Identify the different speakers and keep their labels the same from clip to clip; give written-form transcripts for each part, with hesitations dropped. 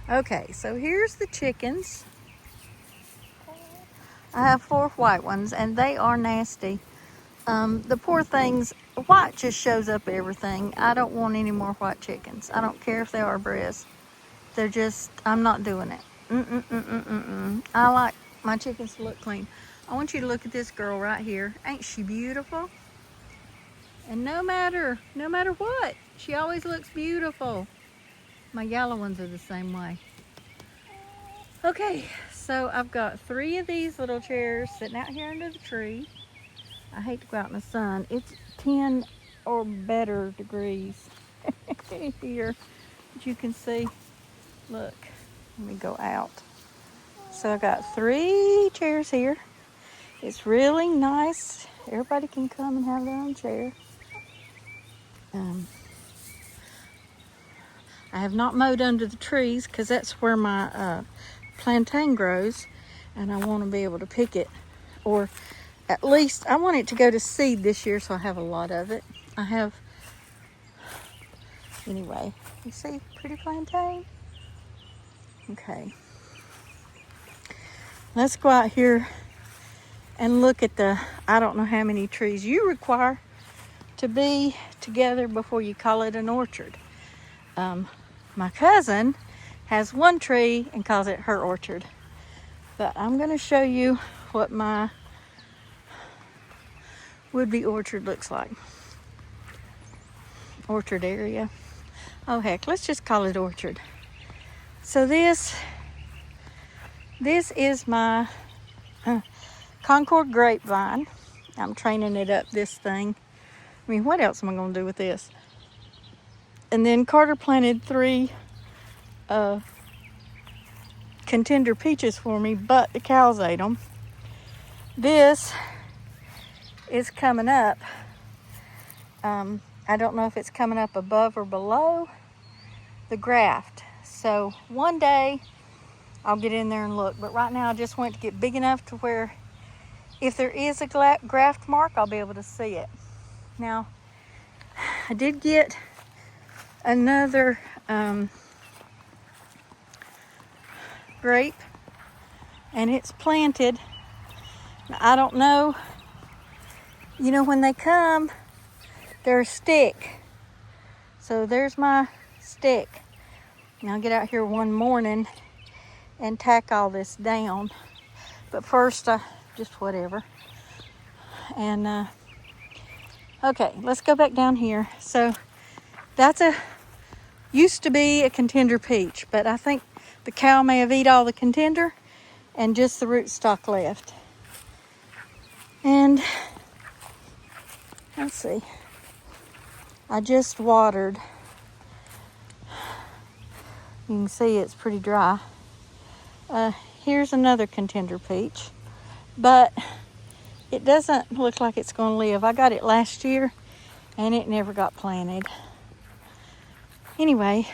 Speaker 1: Okay, so here's the chickens. I have 4 white ones, and they are nasty. The poor things, white just shows up everything. I don't want any more white chickens. I don't care if they are breasts. They're just, I'm not doing it. I like my chickens to look clean. I want you to look at this girl right here. Ain't she beautiful? And no matter what, she always looks beautiful. My yellow ones are the same way. Okay, so I've got 3 of these little chairs sitting out here under the tree. I hate to go out in the sun. It's 10 or better degrees here, as you can see. Look, let me go out. So I got 3 chairs here. It's really nice. Everybody can come and have their own chair. I have not mowed under the trees because that's where my plantain grows, and I want to be able to pick it, or at least I want it to go to seed this year, so I have a lot of it. Anyway, you see pretty plantain? Okay. Let's go out here and look at I don't know how many trees you require to be together before you call it an orchard. My cousin has 1 tree and calls it her orchard. But I'm going to show you what my would-be orchard looks like. Orchard area. Oh heck, let's just call it orchard. So this is my Concord grapevine. I'm training it up, this thing. I mean, what else am I going to do with this? And then Carter planted 3 contender peaches for me, but the cows ate them. This is coming up. I don't know if it's coming up above or below the graft. So one day I'll get in there and look. But right now I just want it to get big enough to where if there is a graft mark, I'll be able to see it. Now, I did get another grape, and it's planted. Now, I don't know, you know, when they come, they're a stick. So there's my stick. Now I'll get out here one morning and tack all this down. But first, just whatever. And okay, let's go back down here. So that's used to be a contender peach, but I think the cow may have eaten all the contender and just the rootstock left. And let's see, I just watered. You can see it's pretty dry. Here's another contender peach, but it doesn't look like it's going to live. I got it last year and it never got planted. Anyway,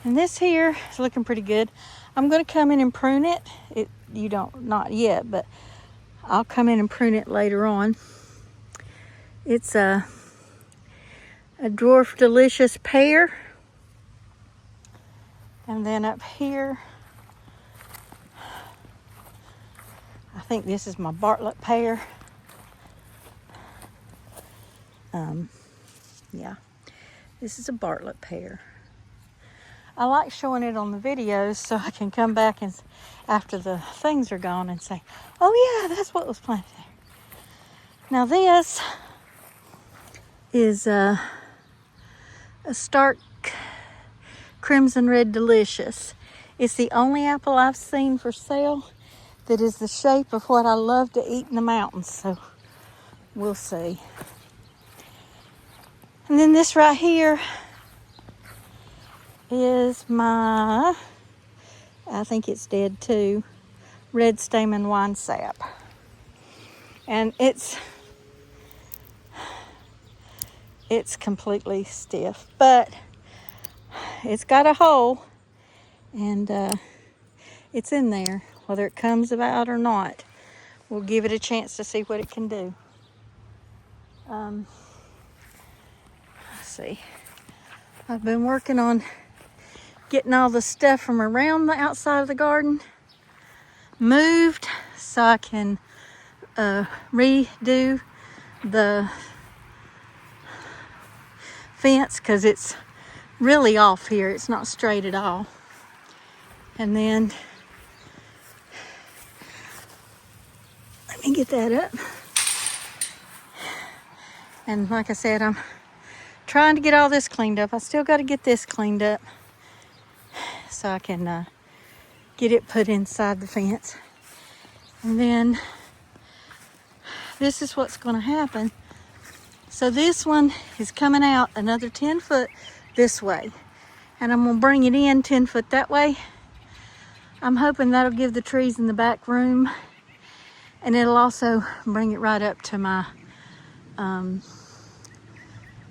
Speaker 1: and this here is looking pretty good. I'm going to come in and prune it. Not yet, but I'll come in and prune it later on. It's a dwarf delicious pear. And then up here, I think this is my Bartlett pear. Yeah, this is a Bartlett pear. I like showing it on the videos so I can come back and after the things are gone and say, oh yeah, that's what was planted there. Now this is a stark crimson red delicious. It's the only apple I've seen for sale that is the shape of what I love to eat in the mountains, so we'll see. And then this right here is my, I think it's dead too, red stamen wine sap. And it's completely stiff, but it's got a hole and it's in there. Whether it comes about or not, we'll give it a chance to see what it can do. Let's see. I've been working on getting all the stuff from around the outside of the garden moved so I can redo the fence, because it's really off here. It's not straight at all. And then let me get that up. And like I said, I'm trying to get all this cleaned up. I still got to get this cleaned up so I can get it put inside the fence. And then this is what's going to happen. So this one is coming out another 10 foot this way, and I'm going to bring it in 10 foot that way. I'm hoping that'll give the trees in the back room, and it'll also bring it right up to my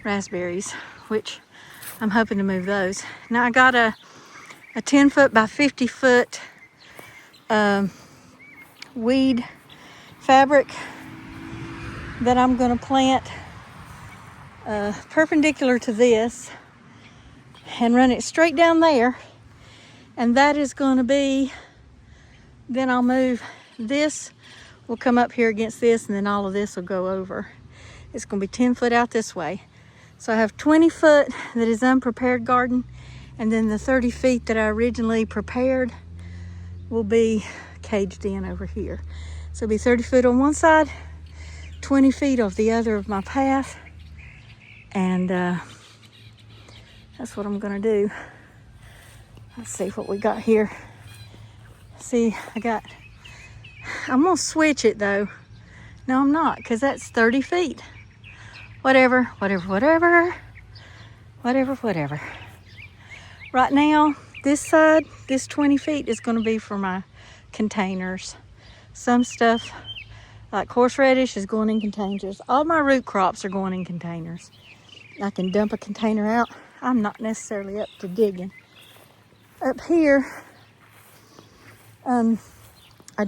Speaker 1: raspberries, which I'm hoping to move those. Now I got a 10 foot by 50 foot weed fabric that I'm going to plant perpendicular to this and run it straight down there, and that is going to be, then I'll move this, will come up here against this, and then all of this will go over. It's going to be 10 foot out this way. So I have 20 foot that is unprepared garden, and then the 30 feet that I originally prepared will be caged in over here. So it'll be 30 foot on one side, 20 feet off the other of my path, and that's what I'm gonna do. Let's see what we got here. See, I'm gonna switch it though. No, I'm not, because that's 30 feet. Whatever. Right now, this side, this 20 feet is gonna be for my containers. Some stuff, like horseradish, is going in containers. All my root crops are going in containers. I can dump a container out. I'm not necessarily up to digging. Up here, I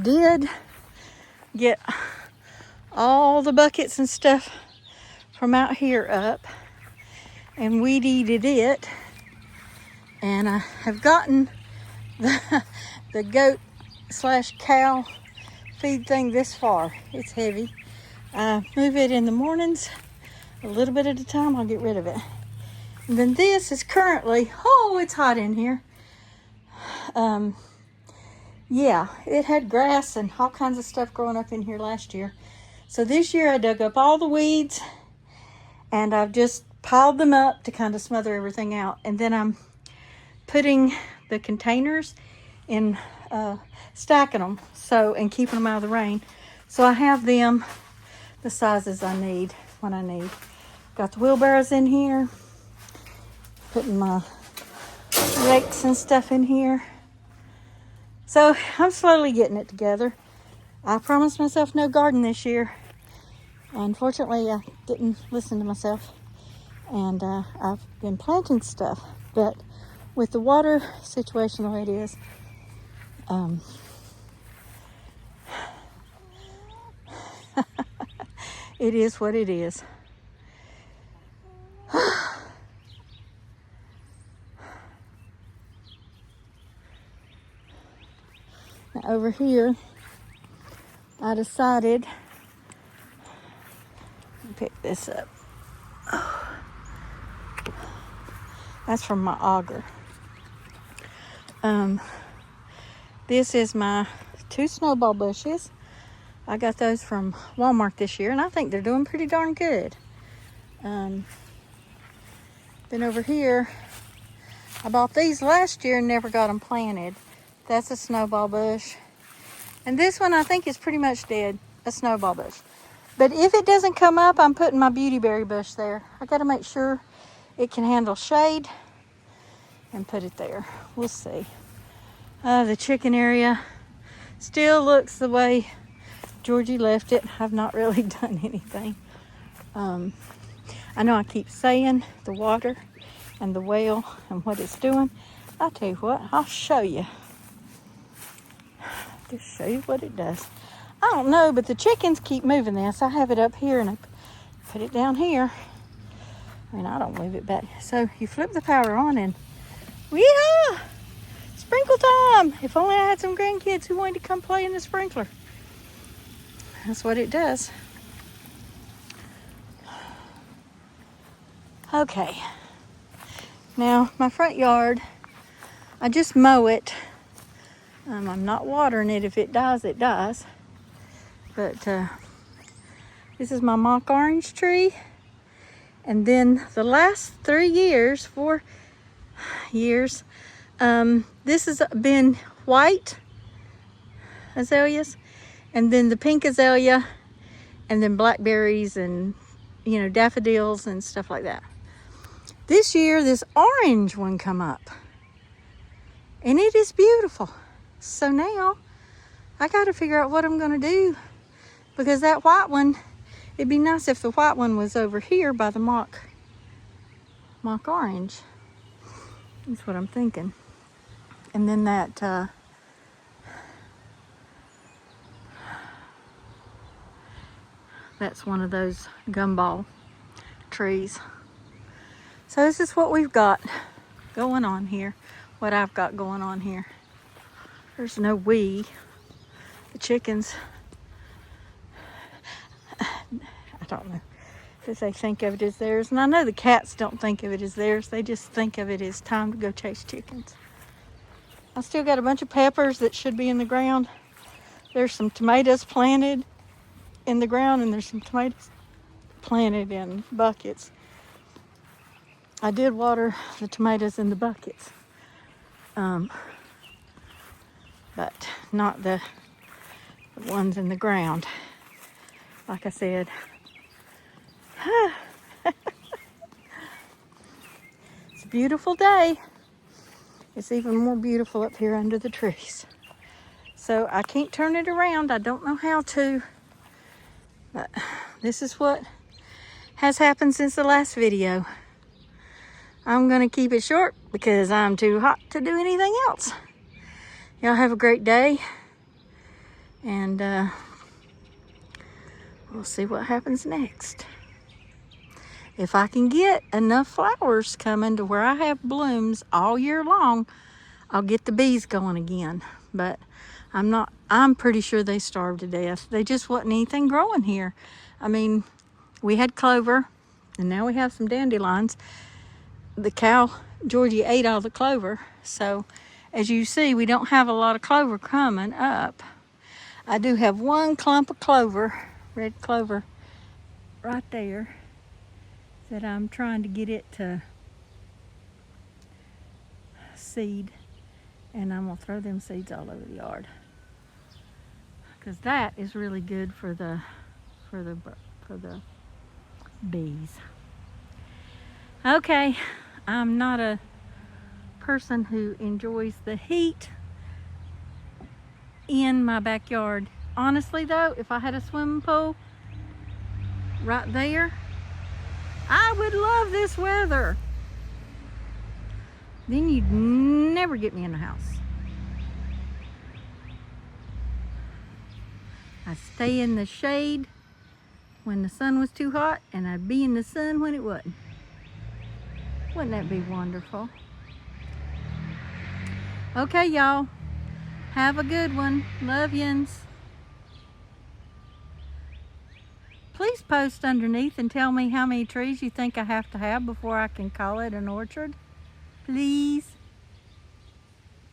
Speaker 1: did get all the buckets and stuff from out here up and weed-eated it. And I have gotten the goat / cow feed thing this far. It's heavy. I move it in the mornings, a little bit at a time. I'll get rid of it. And then this is currently, oh, it's hot in here. Yeah, it had grass and all kinds of stuff growing up in here last year. So this year I dug up all the weeds and I've just piled them up to kind of smother everything out. And then I'm putting the containers in, stacking them and keeping them out of the rain. So I have them the sizes I need when I need. Got the wheelbarrows in here, putting my rakes and stuff in here. So I'm slowly getting it together. I promised myself no garden this year. Unfortunately, I didn't listen to myself. And I've been planting stuff. But with the water situation the way it is, it is what it is. Now over here, I decided to pick this up. Oh. That's from my auger. This is my 2 snowball bushes. I got those from Walmart this year, and I think they're doing pretty darn good. Then over here, I bought these last year and never got them planted. That's a snowball bush. And this one I think is pretty much dead, a snowball bush. But if it doesn't come up, I'm putting my beautyberry bush there. I gotta make sure it can handle shade and put it there. We'll see. The chicken area still looks the way Georgie left it. I've not really done anything. I know I keep saying the water and the well and what it's doing. I'll tell you what, I'll show you. Just show you what it does. I don't know, but the chickens keep moving this. I have it up here and I put it down here. I mean, I don't move it back. So you flip the power on and, yeah. come. If only I had some grandkids who wanted to come play in the sprinkler. That's what it does. Okay. Now, my front yard, I just mow it. I'm not watering it. If it dies, it dies. But this is my mock orange tree. And then the last 4 years, this has been white azaleas, and then the pink azalea, and then blackberries and, daffodils and stuff like that. This year, this orange one come up, and it is beautiful. So now I got to figure out what I'm going to do, because that white one, it'd be nice if the white one was over here by the mock orange. That's what I'm thinking. And then that that's one of those gumball trees. So this is what we've got going on here. What I've got going on here. There's no we. The chickens, I don't know if they think of it as theirs. And I know the cats don't think of it as theirs. They just think of it as time to go chase chickens. I still got a bunch of peppers that should be in the ground. There's some tomatoes planted in the ground, and there's some tomatoes planted in buckets. I did water the tomatoes in the buckets, but not the ones in the ground. Like I said, it's a beautiful day. It's even more beautiful up here under the trees. So I can't turn it around. I don't know how to. But this is what has happened since the last video. I'm going to keep it short because I'm too hot to do anything else. Y'all have a great day. And we'll see what happens next. If I can get enough flowers coming to where I have blooms all year long, I'll get the bees going again. But I'm pretty sure they starved to death. They just wasn't anything growing here. I mean, we had clover, and now we have some dandelions. The cow, Georgie, ate all the clover. So, as you see, we don't have a lot of clover coming up. I do have one clump of clover, red clover, right there, that I'm trying to get it to seed. And I'm gonna throw them seeds all over the yard, because that is really good for the bees. Okay, I'm not a person who enjoys the heat in my backyard. Honestly though, if I had a swimming pool right there, I would love this weather. Then you'd never get me in the house. I'd stay in the shade when the sun was too hot, and I'd be in the sun when it wasn't. Wouldn't that be wonderful? Okay, y'all. Have a good one. Love yins. Please post underneath and tell me how many trees you think I have to have before I can call it an orchard. Please.